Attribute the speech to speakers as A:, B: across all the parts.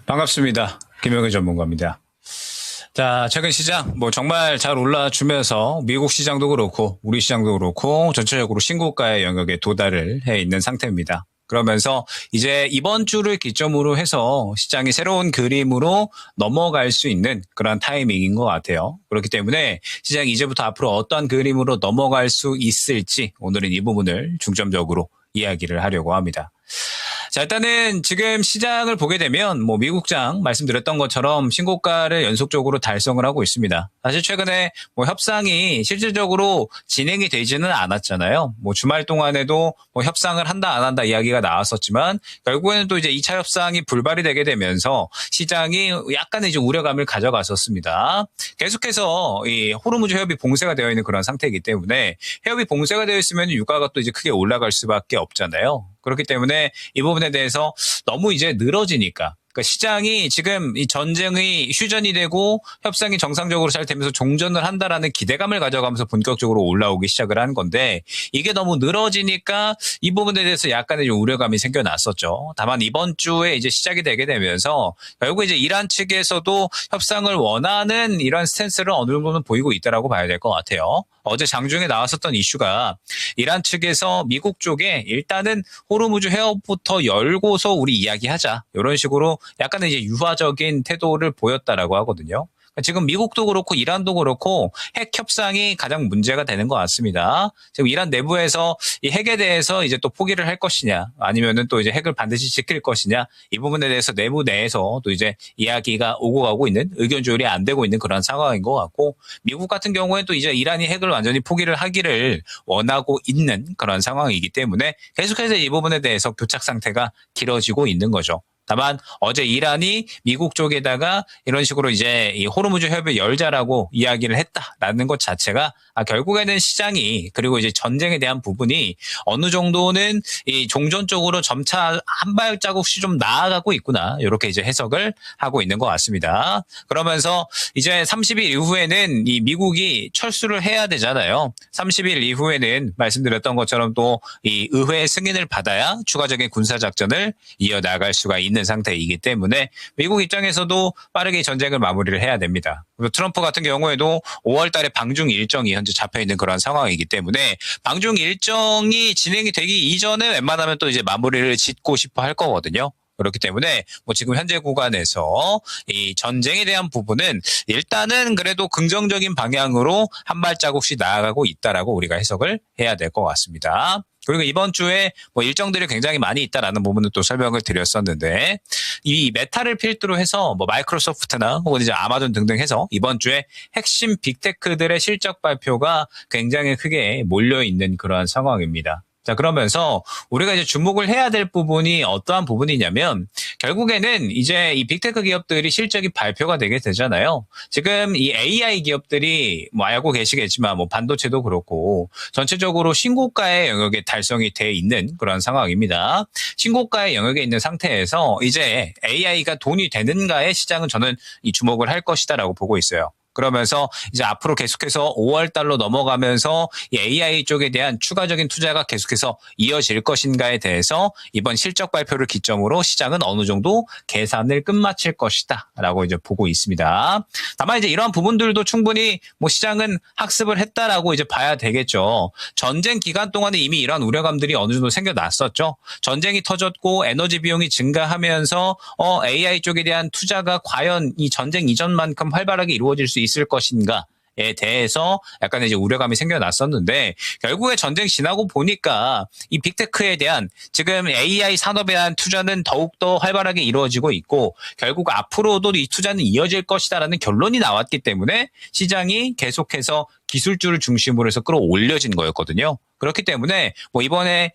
A: 반갑습니다. 김영희 전문가입니다. 자, 최근 시장 정말 잘 올라주면서 미국 시장도 그렇고 우리 시장도 그렇고 전체적으로 신고가의 영역에 도달을 해 있는 상태입니다. 그러면서 이제 이번 주를 기점으로 해서 시장이 새로운 그림으로 넘어갈 수 있는 그런 타이밍인 것 같아요. 그렇기 때문에 시장이 이제부터 앞으로 어떤 그림으로 넘어갈 수 있을지 오늘은 이 부분을 중점적으로 이야기를 하려고 합니다. 자, 일단은 지금 시장을 보게 되면 미국장 말씀드렸던 것처럼 신고가를 연속적으로 달성을 하고 있습니다. 사실 최근에 협상이 실질적으로 진행이 되지는 않았잖아요. 주말 동안에도 협상을 한다 안 한다 이야기가 나왔었지만 결국에는 또 이제 2차 협상이 불발이 되게 되면서 시장이 약간의 이제 우려감을 가져갔었습니다. 계속해서 이 호르무즈 해협이 봉쇄가 되어 있는 그런 상태이기 때문에 해협이 봉쇄가 되어 있으면 유가가 또 이제 크게 올라갈 수밖에 없잖아요. 그렇기 때문에 이 부분에 대해서 너무 이제 늘어지니까 그러니까 시장이 지금 이 전쟁이 휴전이 되고 협상이 정상적으로 잘 되면서 종전을 한다라는 기대감을 가져가면서 본격적으로 올라오기 시작을 한 건데 이게 너무 늘어지니까 이 부분에 대해서 약간의 우려감이 생겨났었죠. 다만 이번 주에 이제 시작이 되게 되면서 결국 이제 이란 측에서도 협상을 원하는 이런 스탠스를 어느 정도는 보이고 있다라고 봐야 될 것 같아요. 어제 장중에 나왔었던 이슈가 이란 측에서 미국 쪽에 일단은 호르무즈 해협부터 열고서 우리 이야기하자 이런 식으로 약간의 이제 유화적인 태도를 보였다라고 하거든요. 지금 미국도 그렇고 이란도 그렇고 핵 협상이 가장 문제가 되는 것 같습니다. 지금 이란 내부에서 이 핵에 대해서 이제 또 포기를 할 것이냐 아니면은 또 이제 핵을 반드시 지킬 것이냐 이 부분에 대해서 내부 내에서 또 이제 이야기가 오고 가고 있는 의견 조율이 안 되고 있는 그런 상황인 것 같고 미국 같은 경우에 또 이제 이란이 핵을 완전히 포기를 하기를 원하고 있는 그런 상황이기 때문에 계속해서 이 부분에 대해서 교착 상태가 길어지고 있는 거죠. 다만 어제 이란이 미국 쪽에다가 이런 식으로 이제 이 호르무즈 해협을 열자라고 이야기를 했다라는 것 자체가 결국에는 시장이 그리고 이제 전쟁에 대한 부분이 어느 정도는 이 종전 쪽으로 점차 한 발자국씩 좀 나아가고 있구나 이렇게 이제 해석을 하고 있는 것 같습니다. 그러면서 이제 30일 이후에는 이 미국이 철수를 해야 되잖아요. 30일 이후에는 말씀드렸던 것처럼 또 이 의회의 승인을 받아야 추가적인 군사 작전을 이어나갈 수가 있는 상태이기 때문에 미국 입장에서도 빠르게 전쟁을 마무리를 해야 됩니다. 그리고 트럼프 같은 경우에도 5월 달에 방중 일정이 현재 잡혀 있는 그런 상황이기 때문에 방중 일정이 진행이 되기 이전에 웬만하면 또 이제 마무리를 짓고 싶어 할 거거든요. 그렇기 때문에 지금 현재 구간에서 이 전쟁에 대한 부분은 일단은 그래도 긍정적인 방향으로 한 발자국씩 나아가고 있다라고 우리가 해석을 해야 될 것 같습니다. 그리고 이번 주에 일정들이 굉장히 많이 있다라는 부분을 또 설명을 드렸었는데 이 메타를 필두로 해서 마이크로소프트나 혹은 이제 아마존 등등 해서 이번 주에 핵심 빅테크들의 실적 발표가 굉장히 크게 몰려 있는 그러한 상황입니다. 자, 그러면서 우리가 이제 주목을 해야 될 부분이 어떠한 부분이냐면 결국에는 이제 이 빅테크 기업들이 실적이 발표가 되게 되잖아요. 지금 이 AI 기업들이 알고 계시겠지만 반도체도 그렇고 전체적으로 신고가의 영역에 달성이 돼 있는 그런 상황입니다. 신고가의 영역에 있는 상태에서 이제 AI가 돈이 되는가에 시장은 저는 이 주목을 할 것이다라고 보고 있어요. 그러면서 이제 앞으로 계속해서 5월 달로 넘어가면서 이 AI 쪽에 대한 추가적인 투자가 계속해서 이어질 것인가에 대해서 이번 실적 발표를 기점으로 시장은 어느 정도 계산을 끝마칠 것이다라고 이제 보고 있습니다. 다만 이제 이러한 부분들도 충분히 시장은 학습을 했다라고 이제 봐야 되겠죠. 전쟁 기간 동안에 이미 이러한 우려감들이 어느 정도 생겨났었죠. 전쟁이 터졌고 에너지 비용이 증가하면서 AI 쪽에 대한 투자가 과연 이 전쟁 이전만큼 활발하게 이루어질 수 있을 것인가에 대해서 약간 이제 우려감이 생겨났었는데 결국에 전쟁 지나고 보니까 이 빅테크에 대한 지금 AI 산업에 대한 투자는 더욱더 활발하게 이루어지고 있고 결국 앞으로도 이 투자는 이어질 것이다라는 결론이 나왔기 때문에 시장이 계속해서 기술주를 중심으로 해서 끌어올려진 거였거든요. 그렇기 때문에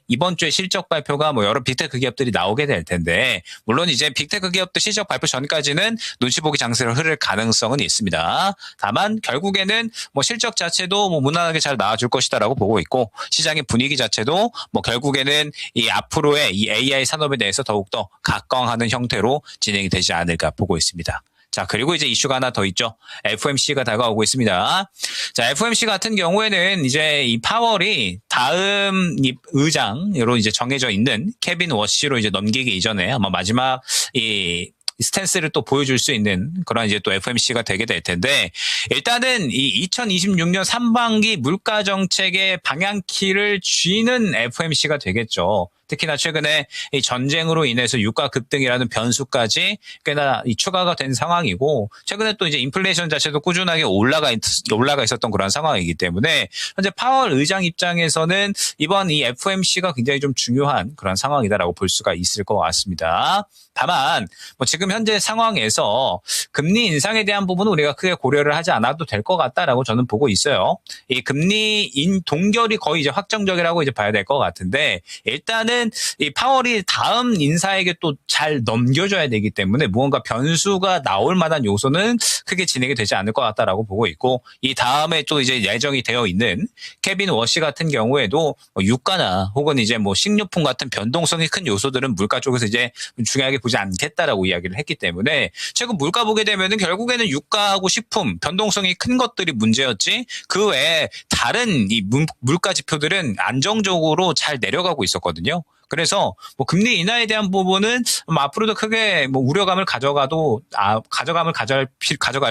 A: 이번 주에 실적 발표가 여러 빅테크 기업들이 나오게 될 텐데 물론 이제 빅테크 기업들 실적 발표 전까지는 눈치 보기 장세로 흐를 가능성은 있습니다. 다만 결국에는 실적 자체도 무난하게 잘 나와줄 것이다라고 보고 있고 시장의 분위기 자체도 결국에는 이 앞으로의 이 AI 산업에 대해서 더욱더 각광하는 형태로 진행이 되지 않을까 보고 있습니다. 자, 그리고 이제 이슈가 하나 더 있죠. FOMC가 다가오고 있습니다. 자, FOMC 같은 경우에는 이제 이 파월이 다음 이 의장으로 이제 정해져 있는 케빈 워시로 이제 넘기기 이전에 아마 마지막 이 스탠스를 또 보여줄 수 있는 그런 이제 또 FOMC가 되게 될 텐데, 일단은 이 2026년 상반기 물가 정책의 방향키를 쥐는 FOMC가 되겠죠. 특히나 최근에 이 전쟁으로 인해서 유가 급등이라는 변수까지 꽤나 추가가 된 상황이고, 최근에 또 이제 인플레이션 자체도 꾸준하게 올라가 있었던 그런 상황이기 때문에 현재 파월 의장 입장에서는 이번 이 FOMC가 굉장히 좀 중요한 그런 상황이다라고 볼 수가 있을 것 같습니다. 다만 뭐 지금 현재 상황에서 금리 인상에 대한 부분은 우리가 크게 고려를 하지 않아도 될 것 같다라고 저는 보고 있어요. 이 금리 동결이 거의 이제 확정적이라고 이제 봐야 될 것 같은데, 일단은 이 파월이 다음 인사에게 또 잘 넘겨줘야 되기 때문에 무언가 변수가 나올 만한 요소는 크게 진행이 되지 않을 것 같다라고 보고 있고, 이 다음에 또 이제 예정이 되어 있는 케빈 워시 같은 경우에도 뭐 유가나 혹은 이제 뭐 식료품 같은 변동성이 큰 요소들은 물가 쪽에서 이제 중요하게 보지 않겠다라고 이야기를 했기 때문에, 최근 물가 보게 되면은 결국에는 유가하고 식품 변동성이 큰 것들이 문제였지, 그 외에 다른 이 물가 지표들은 안정적으로 잘 내려가고 있었거든요. 그래서 뭐 금리 인하에 대한 부분은 뭐 앞으로도 크게 뭐 우려감을 가져갈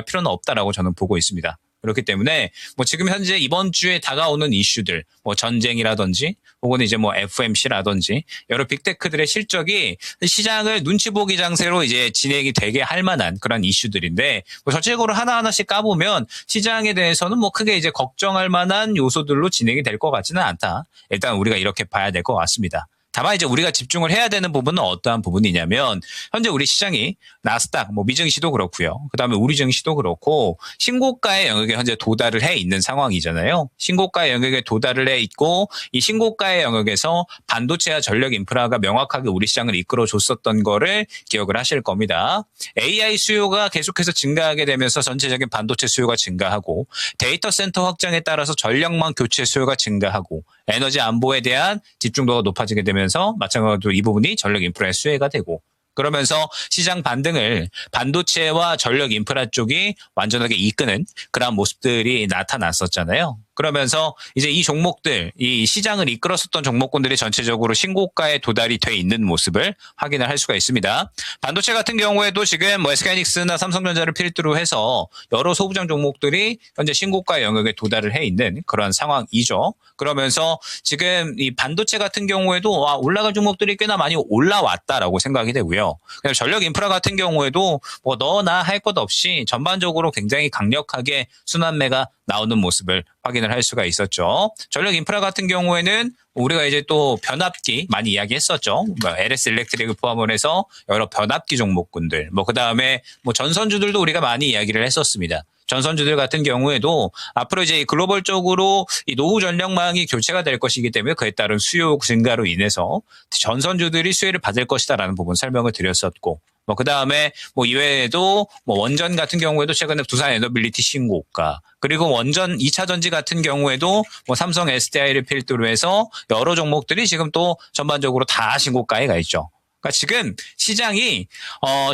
A: 필요는 없다라고 저는 보고 있습니다. 그렇기 때문에 뭐 지금 현재 이번 주에 다가오는 이슈들, 뭐 전쟁이라든지 혹은 이제 뭐 FOMC라든지 여러 빅테크들의 실적이 시장을 눈치 보기 장세로 이제 진행이 되게 할 만한 그런 이슈들인데, 뭐 전체적으로 하나하나씩 까보면 시장에 대해서는 뭐 크게 이제 걱정할 만한 요소들로 진행이 될 것 같지는 않다. 일단 우리가 이렇게 봐야 될 것 같습니다. 다만 이제 우리가 집중을 해야 되는 부분은 어떠한 부분이냐면, 현재 우리 시장이 나스닥, 뭐 미증시도 그렇고요. 그다음에 우리 증시도 그렇고 신고가의 영역에 현재 도달을 해 있는 상황이잖아요. 신고가의 영역에 도달을 해 있고, 이 신고가의 영역에서 반도체와 전력 인프라가 명확하게 우리 시장을 이끌어 줬었던 거를 기억을 하실 겁니다. AI 수요가 계속해서 증가하게 되면서 전체적인 반도체 수요가 증가하고, 데이터 센터 확장에 따라서 전력망 교체 수요가 증가하고, 에너지 안보에 대한 집중도가 높아지게 되면서 마찬가지로 이 부분이 전력 인프라의 수혜가 되고, 그러면서 시장 반등을 반도체와 전력 인프라 쪽이 완전하게 이끄는 그런 모습들이 나타났었잖아요. 그러면서 이제 이 종목들, 이 시장을 이끌었었던 종목군들이 전체적으로 신고가에 도달이 돼 있는 모습을 확인을 할 수가 있습니다. 반도체 같은 경우에도 지금 뭐 SK하이닉스나 삼성전자를 필두로 해서 여러 소부장 종목들이 현재 신고가 영역에 도달을 해 있는 그런 상황이죠. 그러면서 지금 이 반도체 같은 경우에도 올라갈 종목들이 꽤나 많이 올라왔다라고 생각이 되고요. 그다음에 전력 인프라 같은 경우에도 뭐 너나 할 것 없이 전반적으로 굉장히 강력하게 순환매가 나오는 모습을 확인을 할 수가 있었죠. 전력 인프라 같은 경우에는 우리가 이제 또 변압기 많이 이야기했었죠. 뭐 LS 일렉트릭을 포함을 해서 여러 변압기 종목군들, 뭐 그다음에 뭐 전선주들도 우리가 많이 이야기를 했었습니다. 전선주들 같은 경우에도 앞으로 이제 글로벌적으로 이 노후 전력망이 교체가 될 것이기 때문에 그에 따른 수요 증가로 인해서 전선주들이 수혜를 받을 것이다라는 부분 설명을 드렸었고, 뭐 그다음에 뭐 이외에도 뭐 원전 같은 경우에도 최근에 두산 에너빌리티 신고가, 그리고 원전 2차 전지 같은 경우에도 뭐 삼성 SDI를 필두로 해서 여러 종목들이 지금 또 전반적으로 다 신고가에 가 있죠. 그러니까 지금 시장이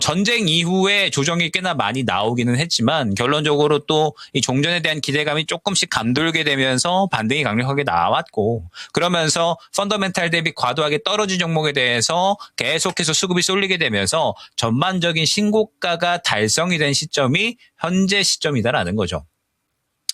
A: 전쟁 이후에 조정이 꽤나 많이 나오기는 했지만, 결론적으로 또 이 종전에 대한 기대감이 조금씩 감돌게 되면서 반등이 강력하게 나왔고, 그러면서 펀더멘탈 대비 과도하게 떨어진 종목에 대해서 계속해서 수급이 쏠리게 되면서 전반적인 신고가가 달성이 된 시점이 현재 시점이다라는 거죠.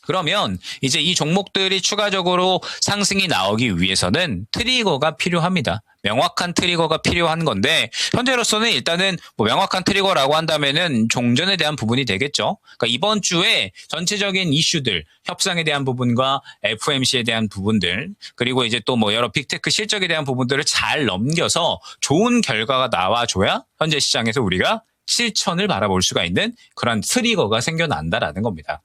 A: 그러면 이제 이 종목들이 추가적으로 상승이 나오기 위해서는 트리거가 필요합니다. 명확한 트리거가 필요한 건데, 현재로서는 일단은 뭐 명확한 트리거라고 한다면은 종전에 대한 부분이 되겠죠. 그러니까 이번 주에 전체적인 이슈들, 협상에 대한 부분과 FOMC에 대한 부분들, 그리고 이제 또 뭐 여러 빅테크 실적에 대한 부분들을 잘 넘겨서 좋은 결과가 나와줘야 현재 시장에서 우리가 실천을 바라볼 수가 있는 그런 트리거가 생겨난다라는 겁니다.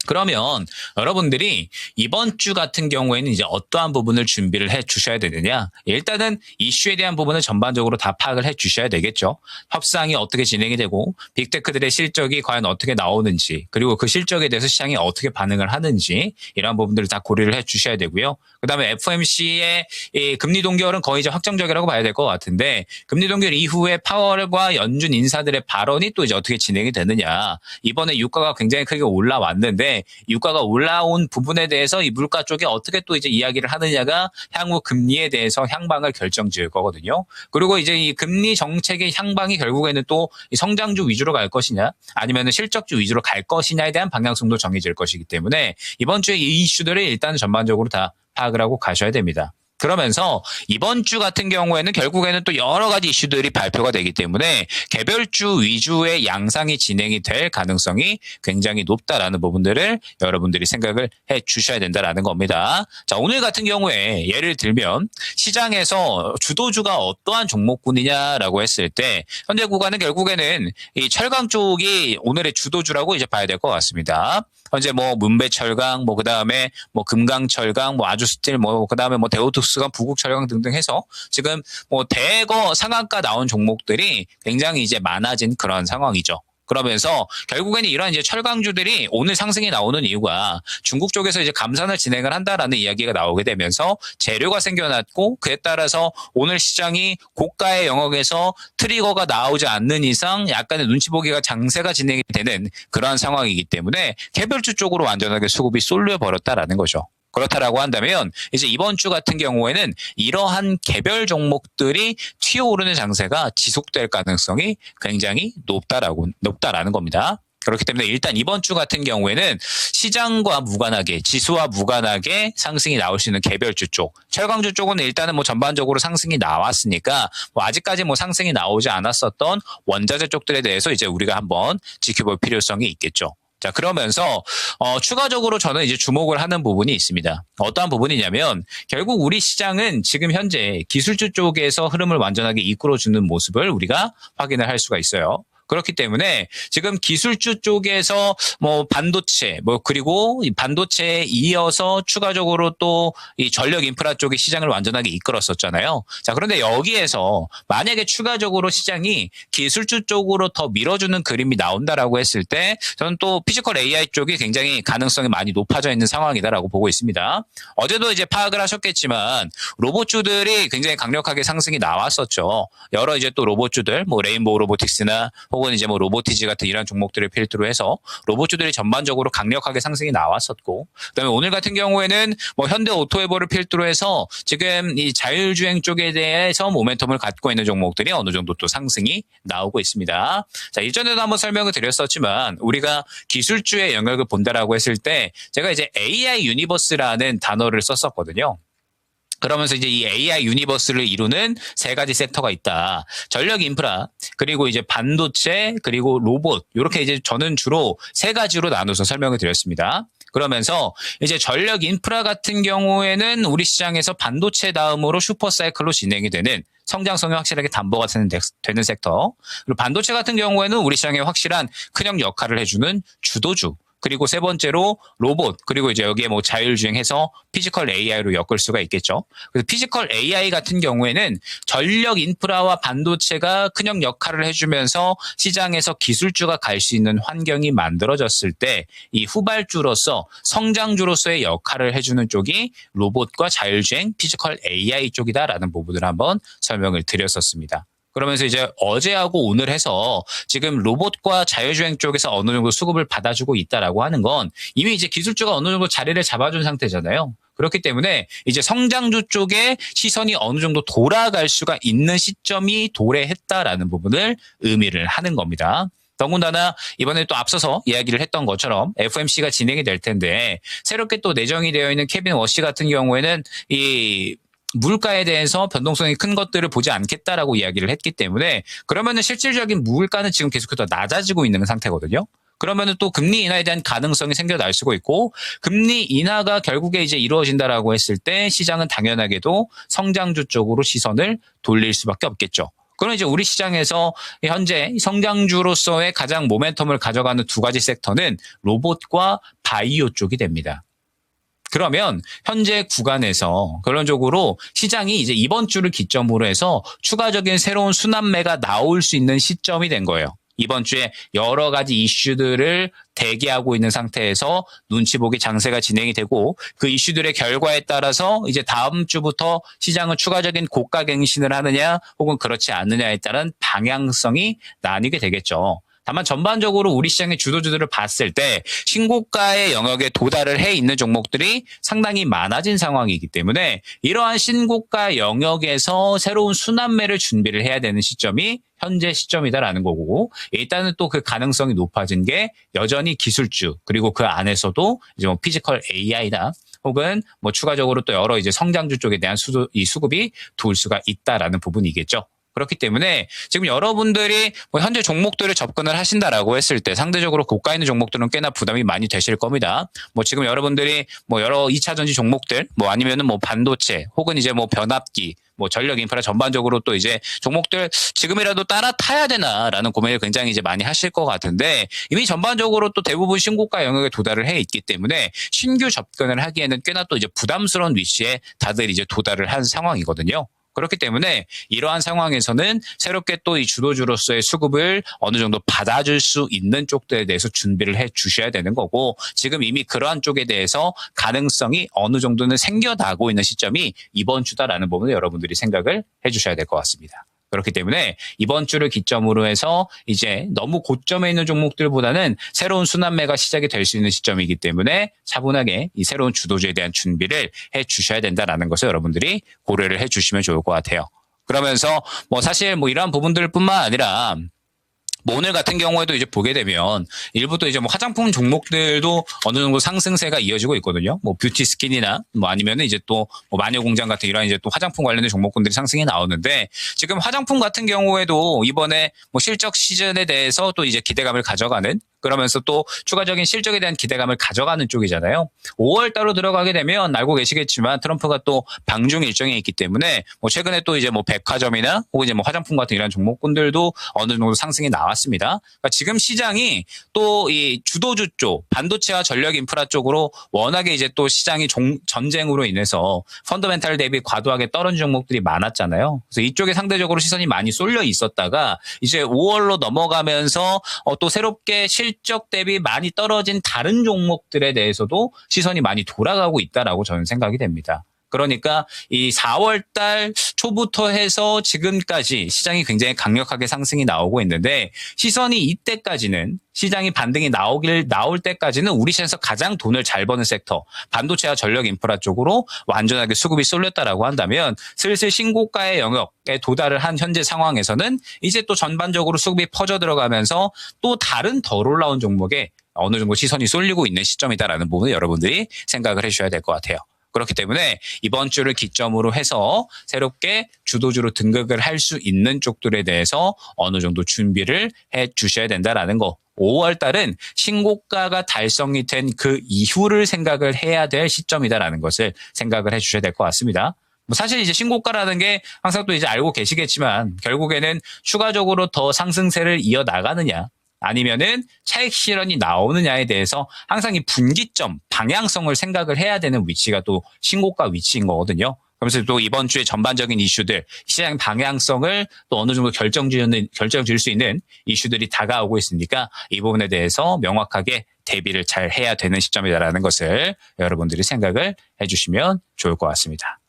A: 그러면 여러분들이 이번 주 같은 경우에는 이제 어떠한 부분을 준비를 해 주셔야 되느냐? 일단은 이슈에 대한 부분을 전반적으로 다 파악을 해 주셔야 되겠죠. 협상이 어떻게 진행이 되고 빅테크들의 실적이 과연 어떻게 나오는지, 그리고 그 실적에 대해서 시장이 어떻게 반응을 하는지, 이러한 부분들을 다 고려를 해 주셔야 되고요. 그다음에 FOMC의 이 금리 동결은 거의 이제 확정적이라고 봐야 될 것 같은데, 금리 동결 이후에 파월과 연준 인사들의 발언이 또 이제 어떻게 진행이 되느냐. 이번에 유가가 굉장히 크게 올라왔는데 때문에 유가가 올라온 부분에 대해서 이 물가 쪽에 어떻게 또 이제 이야기를 하느냐가 향후 금리에 대해서 향방을 결정지을 거거든요. 그리고 이제 이 금리 정책의 향방이 결국에는 또 이 성장주 위주로 갈 것이냐 아니면 실적주 위주로 갈 것이냐에 대한 방향성도 정해질 것이기 때문에 이번 주에 이 이슈들을 일단 전반적으로 다 파악을 하고 가셔야 됩니다. 그러면서 이번 주 같은 경우에는 결국에는 또 여러 가지 이슈들이 발표가 되기 때문에 개별주 위주의 양상이 진행이 될 가능성이 굉장히 높다라는 부분들을 여러분들이 생각을 해 주셔야 된다라는 겁니다. 자, 오늘 같은 경우에 예를 들면 시장에서 주도주가 어떠한 종목군이냐라고 했을 때 현재 구간은 결국에는 이 철강 쪽이 오늘의 주도주라고 이제 봐야 될 것 같습니다. 현재 뭐 문배철강, 뭐 그다음에 뭐 금강철강, 뭐 아주스틸, 뭐 그다음에 뭐 대우특수강, 부국철강 등등 해서 지금 뭐 대거 상한가 나온 종목들이 굉장히 이제 많아진 그런 상황이죠. 그러면서 결국에는 이런 이제 철강주들이 오늘 상승이 나오는 이유가 중국 쪽에서 이제 감산을 진행을 한다라는 이야기가 나오게 되면서 재료가 생겨났고 그에 따라서 오늘 시장이 고가의 영역에서 트리거가 나오지 않는 이상 약간의 눈치 보기가 장세가 진행이 되는 그러한 상황이기 때문에 개별주 쪽으로 완전하게 수급이 쏠려 버렸다라는 거죠. 그렇다라고 한다면 이제 이번 주 같은 경우에는 이러한 개별 종목들이 튀어오르는 장세가 지속될 가능성이 굉장히 높다라는 겁니다. 그렇기 때문에 일단 이번 주 같은 경우에는 시장과 무관하게 지수와 무관하게 상승이 나올 수 있는 개별주 쪽, 철강주 쪽은 일단은 뭐 전반적으로 상승이 나왔으니까 뭐 아직까지 뭐 상승이 나오지 않았었던 원자재 쪽들에 대해서 이제 우리가 한번 지켜볼 필요성이 있겠죠. 자, 그러면서 추가적으로 저는 이제 주목을 하는 부분이 있습니다. 어떠한 부분이냐면 결국 우리 시장은 지금 현재 기술주 쪽에서 흐름을 완전하게 이끌어주는 모습을 우리가 확인을 할 수가 있어요. 그렇기 때문에 지금 기술주 쪽에서 뭐 반도체, 뭐 그리고 이 반도체에 이어서 추가적으로 또 이 전력 인프라 쪽이 시장을 완전하게 이끌었었잖아요. 자, 그런데 여기에서 만약에 추가적으로 시장이 기술주 쪽으로 더 밀어주는 그림이 나온다라고 했을 때 저는 또 피지컬 AI 쪽이 굉장히 가능성이 많이 높아져 있는 상황이다라고 보고 있습니다. 어제도 이제 파악을 하셨겠지만 로봇주들이 굉장히 강력하게 상승이 나왔었죠. 여러 이제 또 로봇주들, 뭐 레인보우 로보틱스나 혹은 이제 뭐 로보티지 같은 이런 종목들을 필두로 해서 로봇주들이 전반적으로 강력하게 상승이 나왔었고, 그다음에 오늘 같은 경우에는 뭐 현대 오토웨버를 필두로 해서 지금 이 자율주행 쪽에 대해서 모멘텀을 갖고 있는 종목들이 어느 정도 또 상승이 나오고 있습니다. 자, 이전에도 한번 설명을 드렸었지만 우리가 기술주의 영역을 본다라고 했을 때 제가 이제 AI 유니버스라는 단어를 썼었거든요. 그러면서 이제 이 AI 유니버스를 이루는 세 가지 섹터가 있다. 전력 인프라, 그리고 이제 반도체, 그리고 로봇. 이렇게 이제 저는 주로 세 가지로 나눠서 설명을 드렸습니다. 그러면서 이제 전력 인프라 같은 경우에는 우리 시장에서 반도체 다음으로 슈퍼사이클로 진행이 되는 성장성이 확실하게 담보가 되는 섹터. 그리고 반도체 같은 경우에는 우리 시장에 확실한 큰형 역할을 해주는 주도주. 그리고 세 번째로 로봇, 그리고 이제 여기에 뭐 자율주행해서 피지컬 AI로 엮을 수가 있겠죠. 그래서 피지컬 AI 같은 경우에는 전력 인프라와 반도체가 큰형 역할을 해주면서 시장에서 기술주가 갈 수 있는 환경이 만들어졌을 때 이 후발주로서 성장주로서의 역할을 해주는 쪽이 로봇과 자율주행, 피지컬 AI 쪽이다라는 부분을 한번 설명을 드렸었습니다. 그러면서 이제 어제하고 오늘 해서 지금 로봇과 자율주행 쪽에서 어느 정도 수급을 받아주고 있다라고 하는 건 이미 이제 기술주가 어느 정도 자리를 잡아준 상태잖아요. 그렇기 때문에 이제 성장주 쪽에 시선이 어느 정도 돌아갈 수가 있는 시점이 도래했다라는 부분을 의미를 하는 겁니다. 더군다나 이번에 또 앞서서 이야기를 했던 것처럼 FOMC가 진행이 될 텐데 새롭게 또 내정이 되어 있는 케빈 워시 같은 경우에는 이 물가에 대해서 변동성이 큰 것들을 보지 않겠다라고 이야기를 했기 때문에 그러면은 실질적인 물가는 지금 계속해서 낮아지고 있는 상태거든요. 그러면은 또 금리 인하에 대한 가능성이 생겨날 수가 있고 금리 인하가 결국에 이제 이루어진다라고 했을 때 시장은 당연하게도 성장주 쪽으로 시선을 돌릴 수밖에 없겠죠. 그럼 이제 우리 시장에서 현재 성장주로서의 가장 모멘텀을 가져가는 두 가지 섹터는 로봇과 바이오 쪽이 됩니다. 그러면 현재 구간에서 결론적으로 시장이 이제 이번 주를 기점으로 해서 추가적인 새로운 순환매가 나올 수 있는 시점이 된 거예요. 이번 주에 여러 가지 이슈들을 대기하고 있는 상태에서 눈치 보기 장세가 진행이 되고 그 이슈들의 결과에 따라서 이제 다음 주부터 시장은 추가적인 고가 갱신을 하느냐 혹은 그렇지 않느냐에 따른 방향성이 나뉘게 되겠죠. 다만 전반적으로 우리 시장의 주도주들을 봤을 때 신고가의 영역에 도달을 해 있는 종목들이 상당히 많아진 상황이기 때문에 이러한 신고가 영역에서 새로운 순환매를 준비를 해야 되는 시점이 현재 시점이다라는 거고, 일단은 또 그 가능성이 높아진 게 여전히 기술주, 그리고 그 안에서도 이제 뭐 피지컬 AI나 혹은 뭐 추가적으로 또 여러 이제 성장주 쪽에 대한 수급이 도울 수가 있다라는 부분이겠죠. 그렇기 때문에 지금 여러분들이 뭐 현재 종목들을 접근을 하신다라고 했을 때 상대적으로 고가 있는 종목들은 꽤나 부담이 많이 되실 겁니다. 뭐 지금 여러분들이 뭐 여러 2차 전지 종목들, 뭐 아니면은 뭐 반도체 혹은 이제 뭐 변압기, 뭐 전력 인프라 전반적으로 또 이제 종목들 지금이라도 따라 타야 되나라는 고민을 굉장히 이제 많이 하실 것 같은데, 이미 전반적으로 또 대부분 신고가 영역에 도달을 해 있기 때문에 신규 접근을 하기에는 꽤나 또 이제 부담스러운 위치에 다들 이제 도달을 한 상황이거든요. 그렇기 때문에 이러한 상황에서는 새롭게 또 이 주도주로서의 수급을 어느 정도 받아줄 수 있는 쪽들에 대해서 준비를 해 주셔야 되는 거고, 지금 이미 그러한 쪽에 대해서 가능성이 어느 정도는 생겨나고 있는 시점이 이번 주다라는 부분을 여러분들이 생각을 해 주셔야 될 것 같습니다. 그렇기 때문에 이번 주를 기점으로 해서 이제 너무 고점에 있는 종목들보다는 새로운 순환매가 시작이 될 수 있는 시점이기 때문에 차분하게 이 새로운 주도주에 대한 준비를 해 주셔야 된다라는 것을 여러분들이 고려를 해 주시면 좋을 것 같아요. 그러면서 뭐 사실 뭐 이러한 부분들뿐만 아니라 뭐 오늘 같은 경우에도 이제 보게 되면 일부 또 이제 뭐 화장품 종목들도 어느 정도 상승세가 이어지고 있거든요. 뭐 뷰티 스킨이나 뭐 아니면은 이제 또 뭐 마녀공장 같은 이런 이제 또 화장품 관련된 종목군들이 상승이 나오는데, 지금 화장품 같은 경우에도 이번에 뭐 실적 시즌에 대해서 또 이제 기대감을 가져가는, 그러면서 또 추가적인 실적에 대한 기대감을 가져가는 쪽이잖아요. 5월 달로 들어가게 되면 알고 계시겠지만 트럼프가 또 방중 일정이 있기 때문에 뭐 최근에 또 이제 뭐 백화점이나 혹은 이제 뭐 화장품 같은 이런 종목군들도 어느 정도 상승이 나왔습니다. 그러니까 지금 시장이 또 이 주도주 쪽, 반도체와 전력 인프라 쪽으로 워낙에 이제 또 시장이 전쟁으로 인해서 펀더멘탈 대비 과도하게 떨어진 종목들이 많았잖아요. 그래서 이쪽에 상대적으로 시선이 많이 쏠려 있었다가 이제 5월로 넘어가면서 또 새롭게 실적 대비 많이 떨어진 다른 종목들에 대해서도 시선이 많이 돌아가고 있다라고 저는 생각이 됩니다. 그러니까 이 4월 달 초부터 해서 지금까지 시장이 굉장히 강력하게 상승이 나오고 있는데, 시선이 이때까지는 시장이 반등이 나올 때까지는 우리 시장에서 가장 돈을 잘 버는 섹터, 반도체와 전력 인프라 쪽으로 완전하게 수급이 쏠렸다라고 한다면, 슬슬 신고가의 영역에 도달을 한 현재 상황에서는 이제 또 전반적으로 수급이 퍼져 들어가면서 또 다른 덜 올라온 종목에 어느 정도 시선이 쏠리고 있는 시점이다라는 부분을 여러분들이 생각을 해주셔야 될 것 같아요. 그렇기 때문에 이번 주를 기점으로 해서 새롭게 주도주로 등극을 할 수 있는 쪽들에 대해서 어느 정도 준비를 해 주셔야 된다라는 거. 5월 달은 신고가가 달성이 된 그 이후를 생각을 해야 될 시점이다라는 것을 생각을 해 주셔야 될 것 같습니다. 뭐 사실 이제 신고가라는 게 항상 또 이제 알고 계시겠지만 결국에는 추가적으로 더 상승세를 이어나가느냐, 아니면은 차익 실현이 나오느냐에 대해서 항상 이 분기점, 방향성을 생각을 해야 되는 위치가 또 신고가 위치인 거거든요. 그러면서 또 이번 주에 전반적인 이슈들, 시장 방향성을 또 어느 정도 결정 지을 수 있는 이슈들이 다가오고 있으니까 이 부분에 대해서 명확하게 대비를 잘 해야 되는 시점이다라는 것을 여러분들이 생각을 해주시면 좋을 것 같습니다.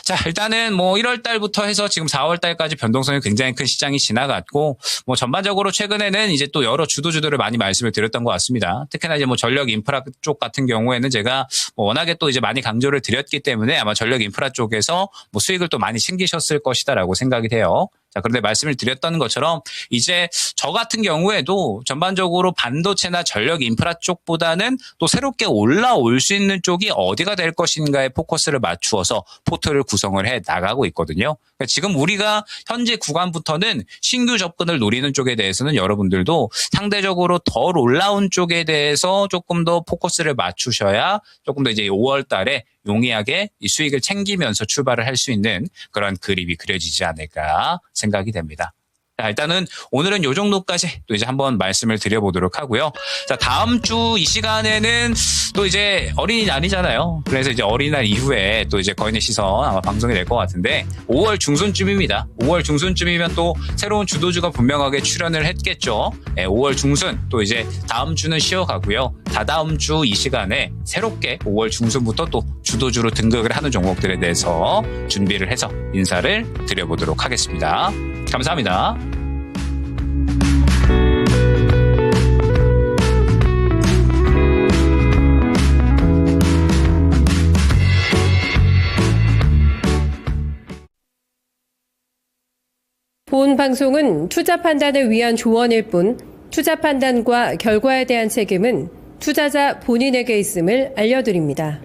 A: 자, 일단은 뭐 1월 달부터 해서 지금 4월 달까지 변동성이 굉장히 큰 시장이 지나갔고, 뭐 전반적으로 최근에는 이제 또 여러 주도주들을 많이 말씀을 드렸던 것 같습니다. 특히나 이제 뭐 전력 인프라 쪽 같은 경우에는 제가 뭐 워낙에 또 이제 많이 강조를 드렸기 때문에 아마 전력 인프라 쪽에서 뭐 수익을 또 많이 챙기셨을 것이다라고 생각이 돼요. 자, 그런데 말씀을 드렸던 것처럼 이제 저 같은 경우에도 전반적으로 반도체나 전력 인프라 쪽보다는 또 새롭게 올라올 수 있는 쪽이 어디가 될 것인가에 포커스를 맞추어서 포트를 구성을 해 나가고 있거든요. 그러니까 지금 우리가 현재 구간부터는 신규 접근을 노리는 쪽에 대해서는 여러분들도 상대적으로 덜 올라온 쪽에 대해서 조금 더 포커스를 맞추셔야 조금 더 이제 5월 달에 용이하게 이 수익을 챙기면서 출발을 할 수 있는 그런 그림이 그려지지 않을까 생각이 됩니다. 자, 일단은 오늘은 요 정도까지 또 이제 한번 말씀을 드려보도록 하고요. 자, 다음 주 이 시간에는 또 이제 어린이날이잖아요. 그래서 이제 어린이날 이후에 또 이제 거인의 시선 아마 방송이 될 것 같은데 5월 중순쯤입니다. 5월 중순쯤이면 또 새로운 주도주가 분명하게 출연을 했겠죠. 네, 5월 중순 또 이제 다음 주는 쉬어가고요. 다다음 주 이 시간에 새롭게 5월 중순부터 또 주도주로 등극을 하는 종목들에 대해서 준비를 해서 인사를 드려보도록 하겠습니다. 감사합니다.
B: 방송은 투자 판단을 위한 조언일 뿐 투자 판단과 결과에 대한 책임은 투자자 본인에게 있음을 알려드립니다.